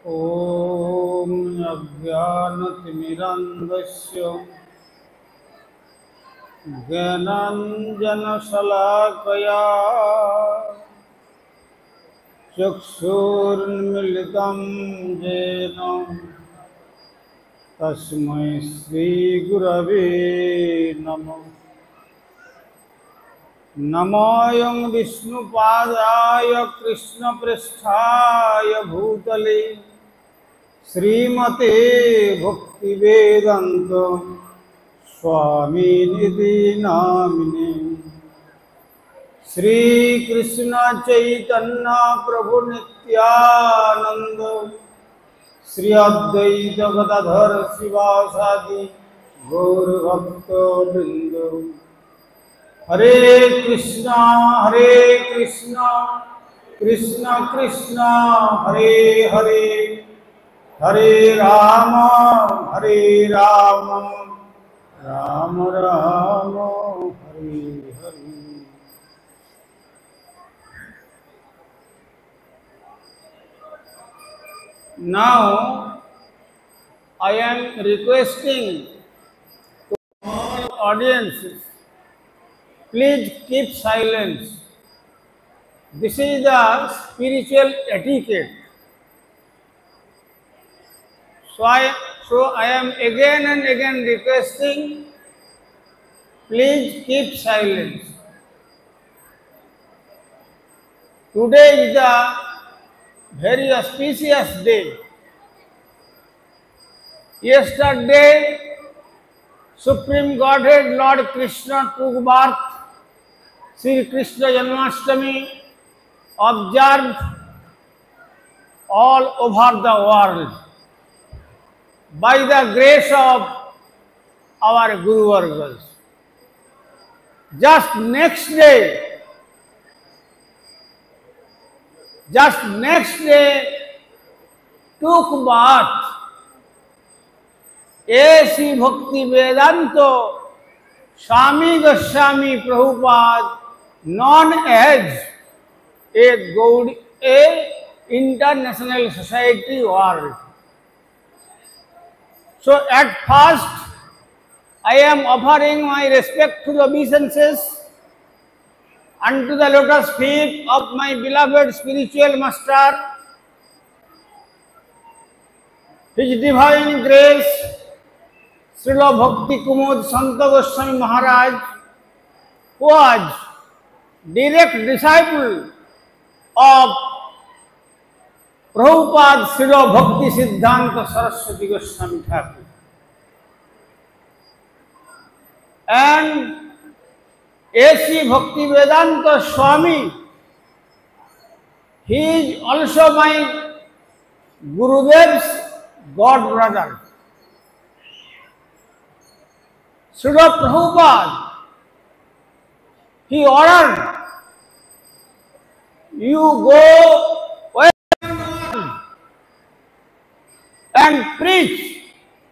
ॐ अज्ञानतिमिरान्धस्य ज्ञानाञ्जनशलाकया चक्षुरुन्मीलितं येन तस्मै श्रीगुरवे नमः। नमोऽयं विष्णुपादाय कृष्णप्रेष्ठाय भूतले श्रीमते भक्तिवेदान्त स्वामिनिधि नामिने। श्रीकृष्ण चैतन्य प्रभु नित्यानंद श्री अद्वैत गदाधर शिवासादि गौरभक्तवृंद। हरे कृष्णा कृष्ण कृष्ण हरे हरे, हरे Ram Ram Ram Hare Hare. Now I am requesting to all audiences, please keep silence. This is the spiritual etiquette. So I am again and again requesting, please keep silence. Today is a very auspicious day. Yesterday, Supreme Godhead Lord Krishna took birth. Sri Krishna Janmashtami observed all over the world by the grace of our Guru Vargas. Just next day took birth A.C. Bhakti Vedanta Swami Goswami Prabhupada, known as a international society world. So at first I am offering my respectful obeisances unto the lotus feet of my beloved spiritual master, His Divine Grace Srila Bhakti Kumud Santa Goswami Maharaj, who was direct disciple of Prabhupada Srila Bhakti Siddhanta Saraswati Goswami Thakur. And A.C. Bhakti Vedanta Swami, he is also my Gurudev's god brother. Srila Prabhupada, he ordered, you go and preach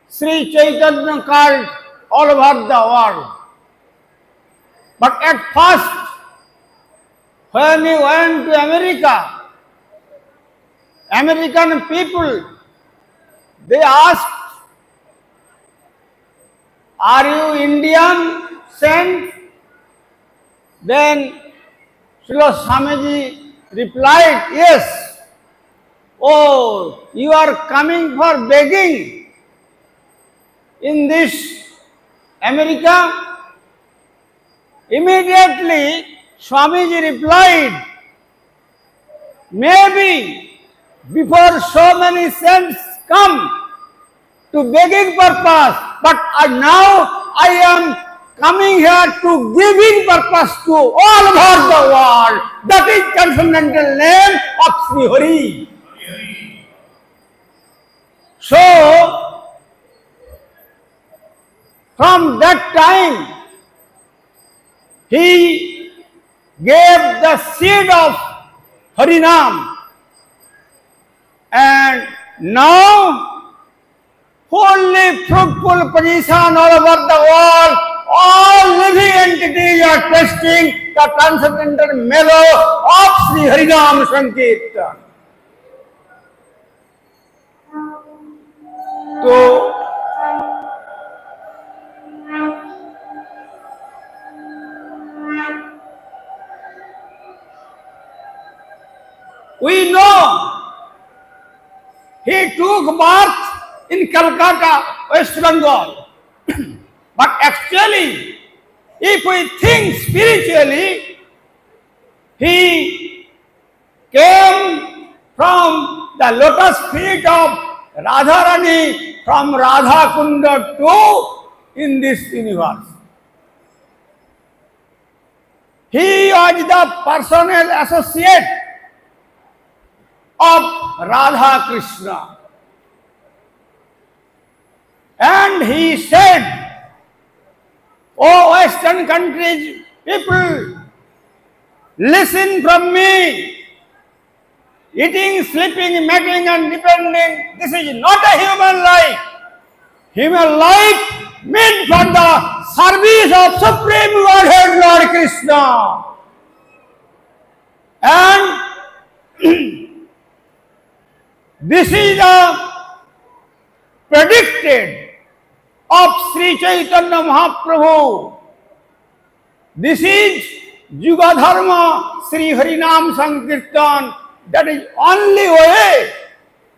Sri Chaitanya cult all over the world. But at first, when he went to America, American people, they asked, are you Indian saint? Then Srila Swamiji replied, yes. Oh, you are coming for begging in this America? Immediately, Swamiji replied, maybe before so many saints come to begging purpose, but now I am coming here to giving purpose to all over the world. That is transcendental name of Sri Hari. So, from that time, he gave the seed of Harinam, and now wholly fruitful position all over the world, all living entities are tasting the transcendental mellow of Sri Harinam Sankirtan. We know he took birth in Calcutta, West Bengal. But actually, if we think spiritually, he came from the lotus feet of Radharani, from Radha Kunda to in this universe. He was the personal associate of Radha Krishna. And he said, "O Western countries people, listen from me. Eating, sleeping, mating and depending, this is not a human life. Human life meant for the service of Supreme Godhead Lord Krishna." And this is the predicted of Sri Chaitanya Mahaprabhu. This is Yuga Dharma Sri Harinam Sankirtan. That is only way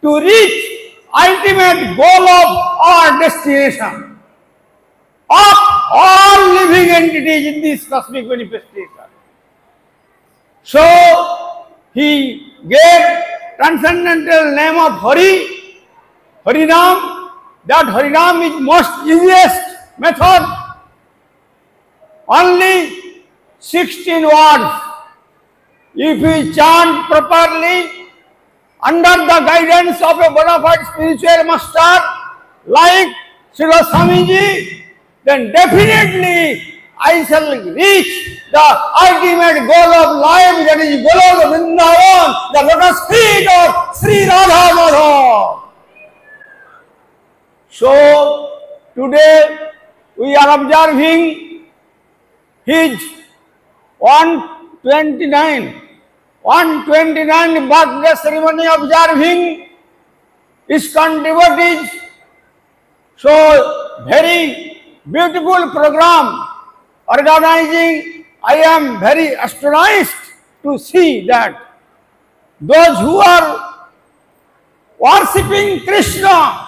to reach ultimate goal of our destination of all living entities in this cosmic manifestation. So he gave transcendental name of Hari, Harinam. That Harinam is most easiest method. Only 16 words. If we chant properly, under the guidance of a bona fide spiritual master like Srila Swamiji, then definitely I shall reach the ultimate goal of life, that is Goloka Vrindavan, the lotus feet of Sri Radha Madhav. So today we are observing his 129 birthday ceremony, observing ISKCON devotees. So very beautiful program organizing. I am very astonished to see that those who are worshipping Krishna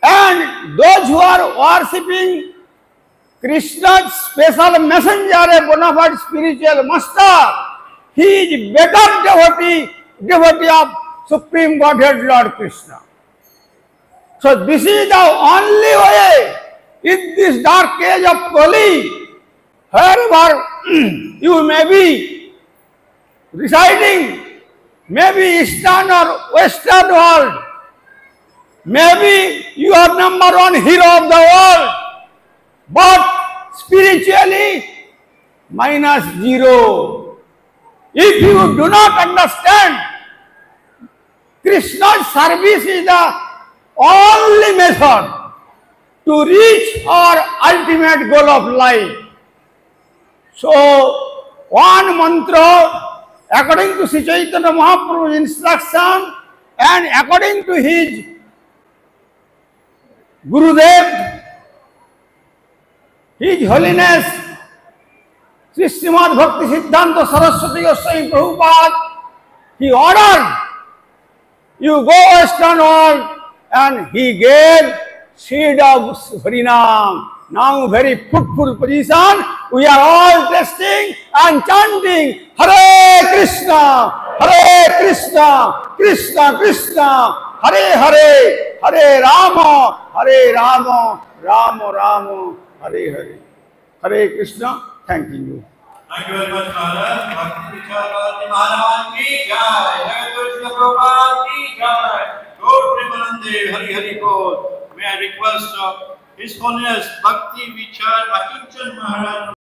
and those who are worshipping Krishna's special messenger, a bona fide spiritual master, he is better devotee of Supreme Godhead Lord Krishna. So this is the only way in this dark age of Kali, wherever you may be residing, maybe Eastern or Western world, maybe you are number one hero of the world, but spiritually -0. If you do not understand, Krishna's service is the only method to reach our ultimate goal of life. So, one mantra, according to Sri Chaitanya Mahaprabhu's instruction and according to his Gurudev, His Holiness Sri Srimad Bhakti Siddhanta Saraswati Goswami Prabhupada, he ordered, you go Western world, and he gave seed of Harinam. Now very fruitful position, we are all testing and chanting Hare Krishna, Krishna Krishna, Hare Hare, Hare Rama, Rama Rama, Hare Hare. Hare Krishna, thanking you. Thank you very much, Maharaj. Bhakti Vichar Maharaj ki jai. Jagat Krishna Prabhupada ki jai. Gaur Premanande Hari Hari Bol. May I request His Holiness Bhakti Vichar Achinchan Maharaj